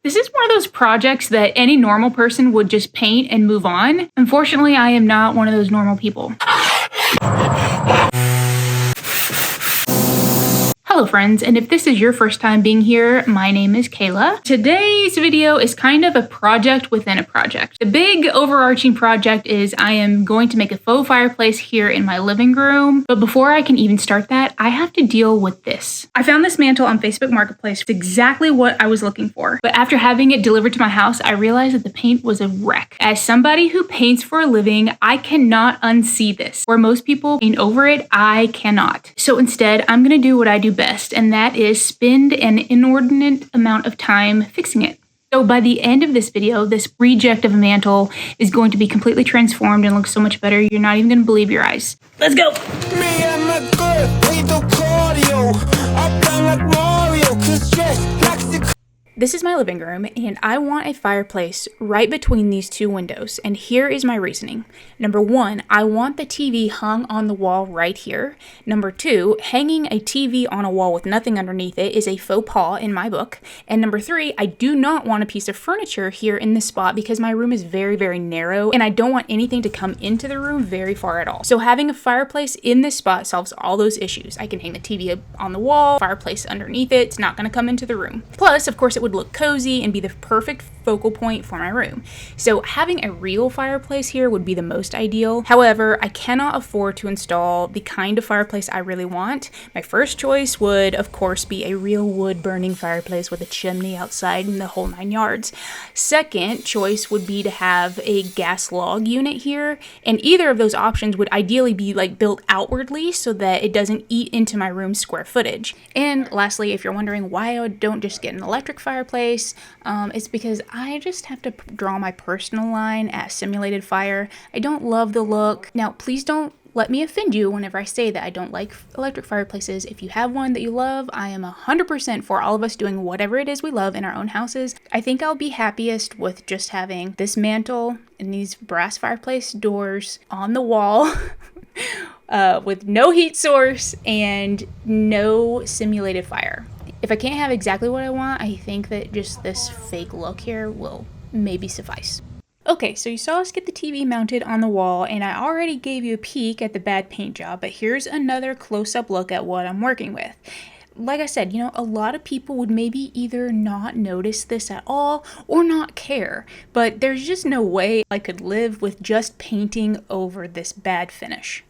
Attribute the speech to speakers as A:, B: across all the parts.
A: This is one of those projects that any normal person would just paint and move on. Unfortunately, I am not one of those normal people. Hello friends, and if this is your first time being here, my name is Kayla. Today's video is kind of a project within a project. The big overarching project is I am going to make a faux fireplace here in my living room, but before I can even start that, I have to deal with this. I found this mantle on Facebook Marketplace. It's exactly what I was looking for, but after having it delivered to my house, I realized that the paint was a wreck. As somebody who paints for a living, I cannot unsee this. Where most people paint over it, I cannot. So instead, I'm gonna do what I do best, and that is spend an inordinate amount of time fixing it. So by the end of this video, this reject of a mantle is going to be completely transformed and look so much better, you're not even going to believe your eyes. Let's go! Me and my girl, we do cardio. I play like Mario, 'cause stress like the... This is my living room, and I want a fireplace right between these two windows, and here is my reasoning. Number one, I want the TV hung on the wall right here. Number two, hanging a TV on a wall with nothing underneath it is a faux pas in my book. And number three, I do not want a piece of furniture here in this spot because my room is very, very narrow, and I don't want anything to come into the room very far at all. So having a fireplace in this spot solves all those issues. I can hang the TV up on the wall, fireplace underneath it, it's not going to come into the room. Plus, of course, it would look cozy and be the perfect focal point for my room. So having a real fireplace here would be the most ideal. However, I cannot afford to install the kind of fireplace I really want. My first choice would, of course, be a real wood burning fireplace with a chimney outside and the whole 9 yards. Second choice would be to have a gas log unit here, and either of those options would ideally be like built outwardly so that it doesn't eat into my room's square footage. And lastly, if you're wondering why I don't just get an electric fireplace, it's because I just have to draw my personal line at simulated fire. I don't love the look. Now, please don't let me offend you whenever I say that I don't like electric fireplaces. If you have one that you love, I am 100% for all of us doing whatever it is we love in our own houses. I think I'll be happiest with just having this mantle and these brass fireplace doors on the wall with no heat source and no simulated fire. If I can't have exactly what I want, I think that just this fake look here will maybe suffice. Okay, so you saw us get the TV mounted on the wall, and I already gave you a peek at the bad paint job, but here's another close-up look at what I'm working with. Like I said, a lot of people would maybe either not notice this at all or not care, but there's just no way I could live with just painting over this bad finish.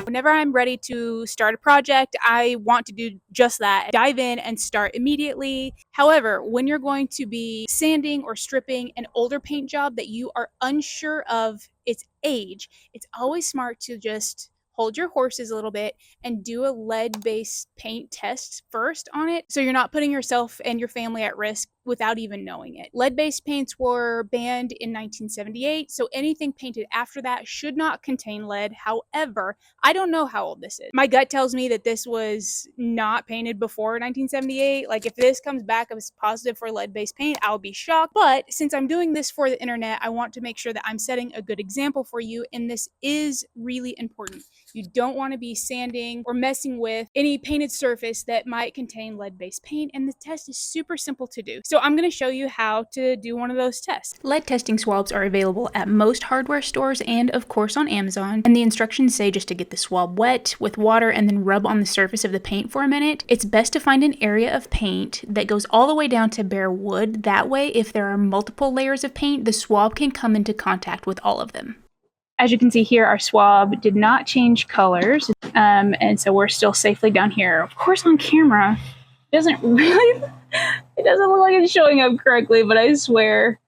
A: Whenever I'm ready to start a project, I want to do just that. Dive in and start immediately. However, when you're going to be sanding or stripping an older paint job that you are unsure of its age, it's always smart to just hold your horses a little bit and do a lead-based paint test first on it, so you're not putting yourself and your family at risk without even knowing it. Lead-based paints were banned in 1978, so anything painted after that should not contain lead. However, I don't know how old this is. My gut tells me that this was not painted before 1978. Like, if this comes back as positive for lead-based paint, I'll be shocked. But since I'm doing this for the internet, I want to make sure that I'm setting a good example for you, and this is really important. You don't want to be sanding or messing with any painted surface that might contain lead-based paint, and the test is super simple to do. So I'm going to show you how to do one of those tests. Lead testing swabs are available at most hardware stores and of course on Amazon, and the instructions say just to get the swab wet with water and then rub on the surface of the paint for a minute. It's best to find an area of paint that goes all the way down to bare wood. That way, if there are multiple layers of paint, the swab can come into contact with all of them. As you can see here, our swab did not change colors, and so we're still safely down here. Of course, on camera, it doesn't look like it's showing up correctly, but I swear,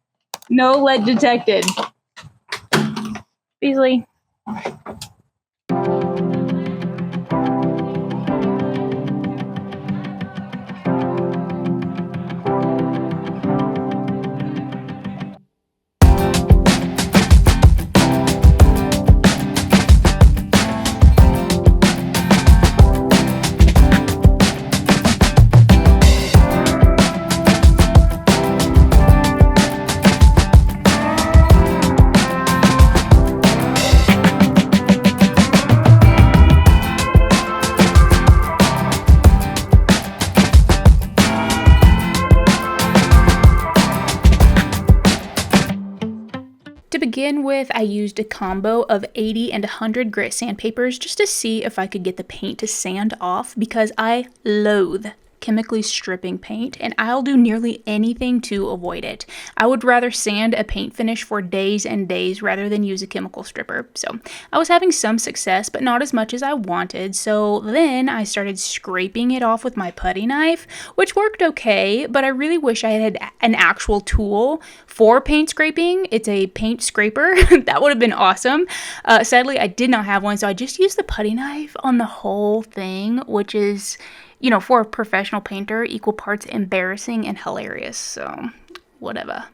A: no lead detected. Beasley. begin with, I used a combo of 80 and 100 grit sandpapers just to see if I could get the paint to sand off, because I loathe chemically stripping paint, and I'll do nearly anything to avoid it. I would rather sand a paint finish for days and days rather than use a chemical stripper. So I was having some success, but not as much as I wanted. So then I started scraping it off with my putty knife, which worked okay, but I really wish I had an actual tool for paint scraping. It's a paint scraper. That would have been awesome. Sadly, I did not have one, so I just used the putty knife on the whole thing, which is, you know, for a professional painter, equal parts embarrassing and hilarious. So, whatever.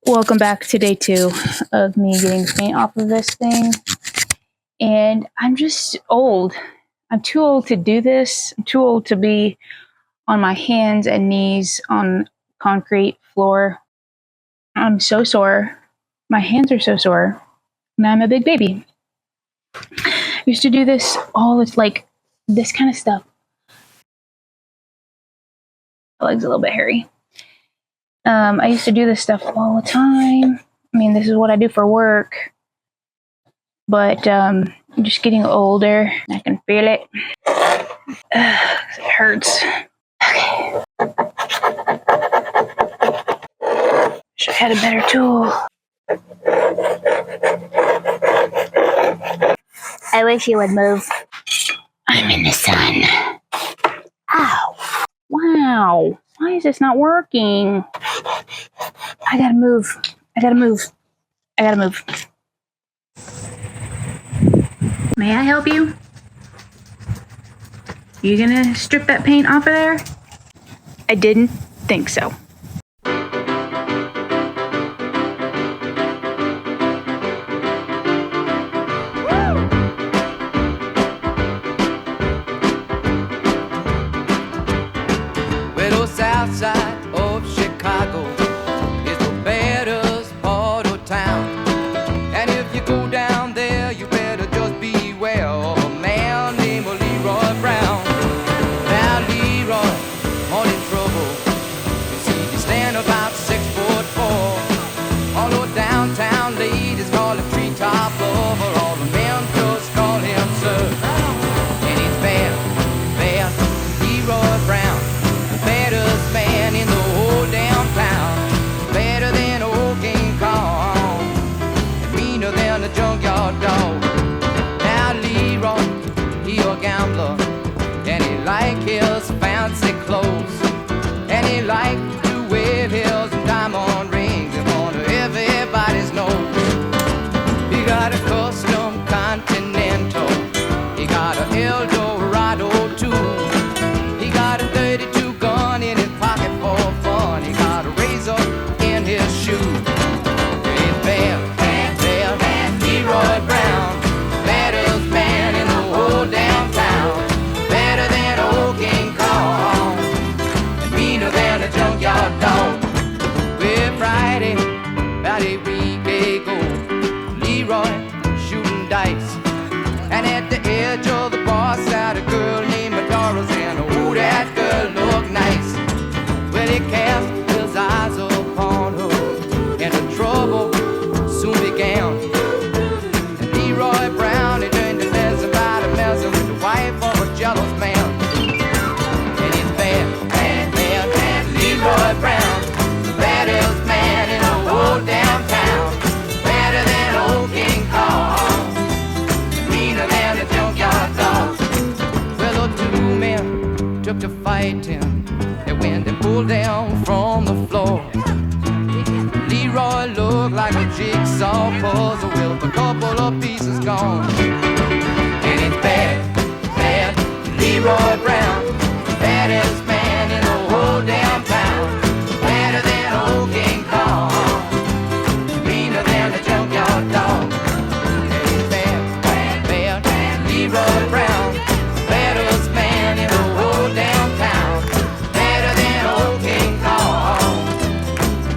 A: Welcome back to day 2 of me getting the paint off of this thing. And I'm just old. I'm too old to do this. I'm too old to be on my hands and knees on concrete floor. I'm so sore. My hands are so sore. And I'm a big baby. I used to do this all, it's like this kind of stuff. My leg's a little bit hairy. I used to do this stuff all the time. I mean, this is what I do for work. But I'm just getting older. I can feel it. It hurts. Okay. Should have had a better tool. I wish you would move. I'm in the sun. Ow. Wow. Why is this not working? I gotta move. I gotta move. I gotta move. May I help you? You gonna strip that paint off of there? I didn't think so.
B: Well, the south side of Chicago is the baddest part of town. And if you go down there, you better just beware of a man named Leroy Brown. Now Leroy, all in trouble. You see, you stand about 6'4". All the downtown ladies call him treetop lover. All the men just call him sir. And he's bad, bad, Leroy Brown. Baddest man in the whole damn town. Better than old King Kong, and meaner than a junkyard dog. Now Leroy, he a gambler, and he like his fancy clothes, and he like to wear his diamond rings in front of everybody's nose. He got a custom Continental, he got a Eldorado too. He got a 32 gun in his pocket for fun. He got a razor in his shoe. He's bad, bad, bad, bad, Leroy Brown. Baddest man in the whole damn town. Better than old King Kong, and meaner than a junkyard dog. Well, Friday, about a week ago, Leroy shooting dice, and at the edge of the bar sat a girl named Doris, and oh, that girl looked nice. Well, he cast his eyes upon her, and the trouble soon began. And Leroy Brown, he turned to messing by the messing with the wife of a jealous man. And he's bad, bad, bad, bad, Leroy Brown. The baddest man in the whole damn town. Better than old King Kong, meaner than a junkyard dog. Well, the two men took to fighting, and when they pulled down from the floor, Leroy looked like a jigsaw puzzle with a couple of pieces gone. And it's bad, bad, Leroy Brown, baddest man in the whole damn town. Better than old King Kong, meaner than a junkyard dog. And it's bad, bad, bad, bad, Leroy Brown, baddest man in the whole damn town. Better than old King Kong,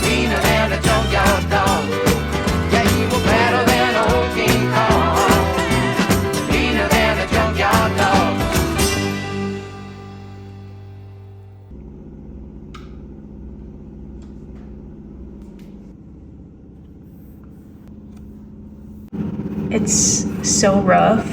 B: meaner than a junkyard dog. Yeah, he was better than
A: It's so rough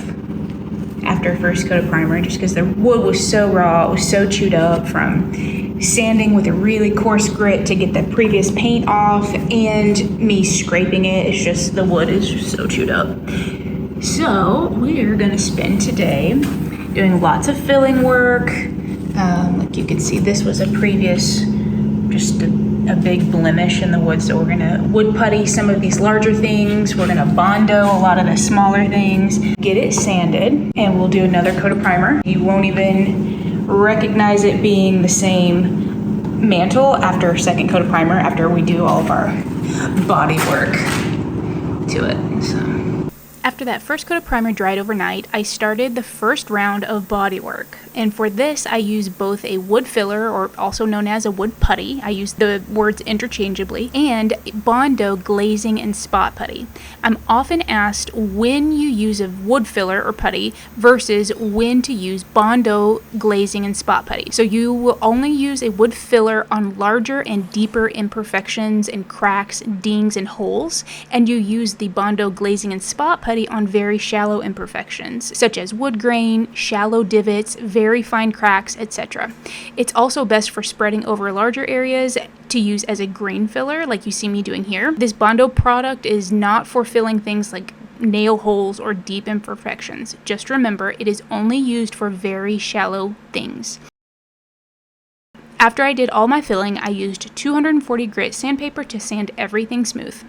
A: after first coat of primer, just because the wood was so raw, it was so chewed up from sanding with a really coarse grit to get the previous paint off, and me scraping it. It's just, the wood is just so chewed up. So we're gonna spend today doing lots of filling work. Like you can see, this was a previous, just a big blemish in the wood. So we're gonna wood putty some of these larger things. We're gonna Bondo a lot of the smaller things, get it sanded, and we'll do another coat of primer. You won't even recognize it being the same mantle after a second coat of primer, after we do all of our body work to it. So after that first coat of primer dried overnight, I started the first round of body work. And for this, I use both a wood filler, or also known as a wood putty. I use the words interchangeably, and Bondo glazing and spot putty. I'm often asked when you use a wood filler or putty versus when to use Bondo glazing and spot putty. So you will only use a wood filler on larger and deeper imperfections and cracks, dings, and holes, and you use the Bondo glazing and spot putty on very shallow imperfections, such as wood grain, shallow divots, very fine cracks, etc. It's also best for spreading over larger areas to use as a grain filler, like you see me doing here. This Bondo product is not for filling things like nail holes or deep imperfections. Just remember, it is only used for very shallow things. After I did all my filling, I used 240 grit sandpaper to sand everything smooth.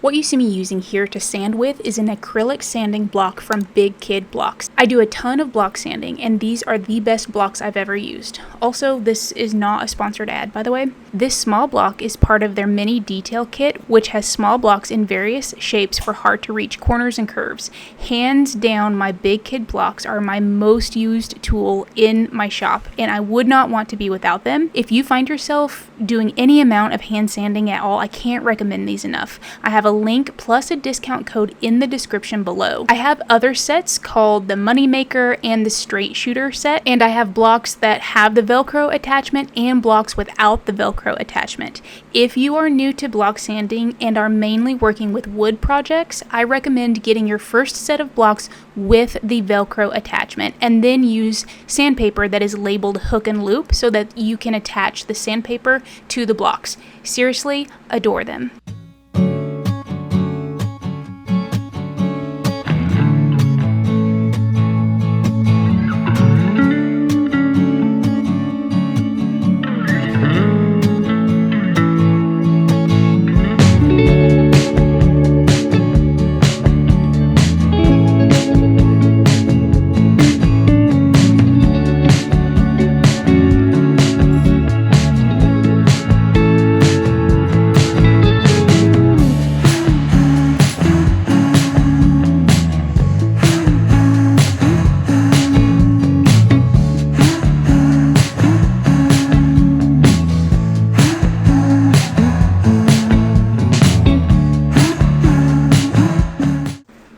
A: What you see me using here to sand with is an acrylic sanding block from Big Kid Blocks. I do a ton of block sanding, and these are the best blocks I've ever used. Also, this is not a sponsored ad, by the way. This small block is part of their mini detail kit, which has small blocks in various shapes for hard to reach corners and curves. Hands down, my Big Kid Blocks are my most used tool in my shop, and I would not want to be without them. If you find yourself doing any amount of hand sanding at all, I can't recommend these enough. I have a link plus a discount code in the description below. I have other sets called the Moneymaker and the Straight Shooter set, and I have blocks that have the Velcro attachment and blocks without the Velcro attachment. If you are new to block sanding and are mainly working with wood projects, I recommend getting your first set of blocks with the Velcro attachment, and then use sandpaper that is labeled hook and loop so that you can attach the sandpaper to the blocks. Seriously, adore them.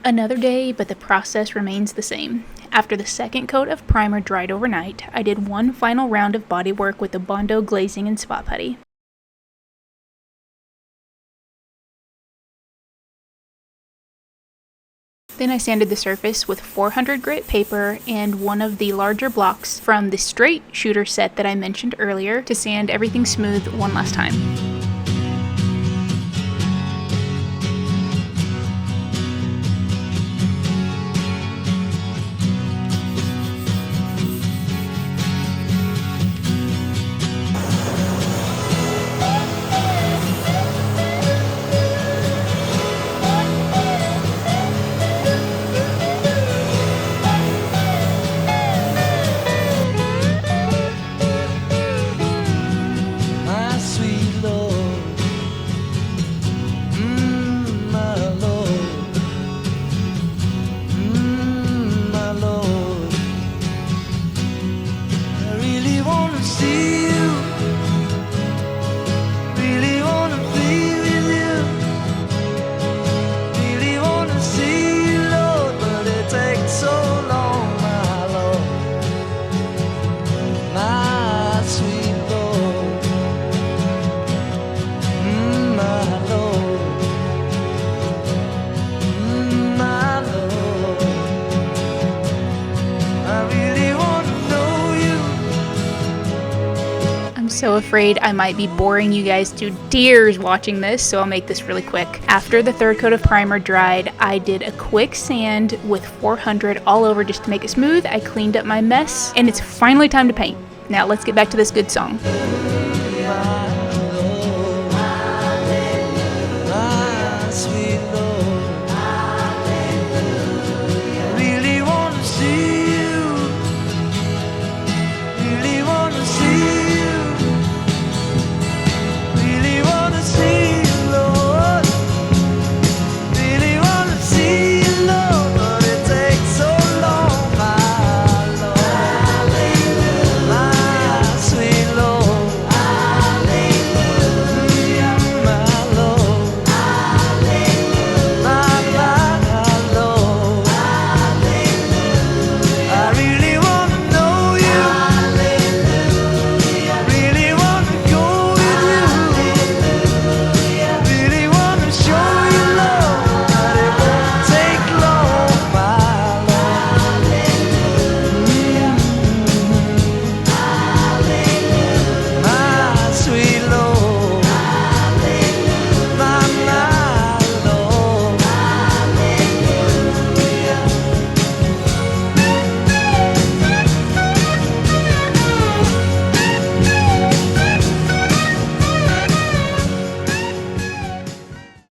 A: Another day, but the process remains the same. After the second coat of primer dried overnight, I did one final round of body work with the Bondo glazing and spot putty. Then I sanded the surface with 400 grit paper and one of the larger blocks from the Straight Shooter set that I mentioned earlier to sand everything smooth one last time.
B: My sweet Lord.
A: so afraid I might be boring you guys to tears watching this, so I'll make this really quick. After the third coat of primer dried, I did a quick sand with 400 all over just to make it smooth. I cleaned up my mess, and it's finally time to paint. Now let's get back to this good song.
C: My sweet Lord.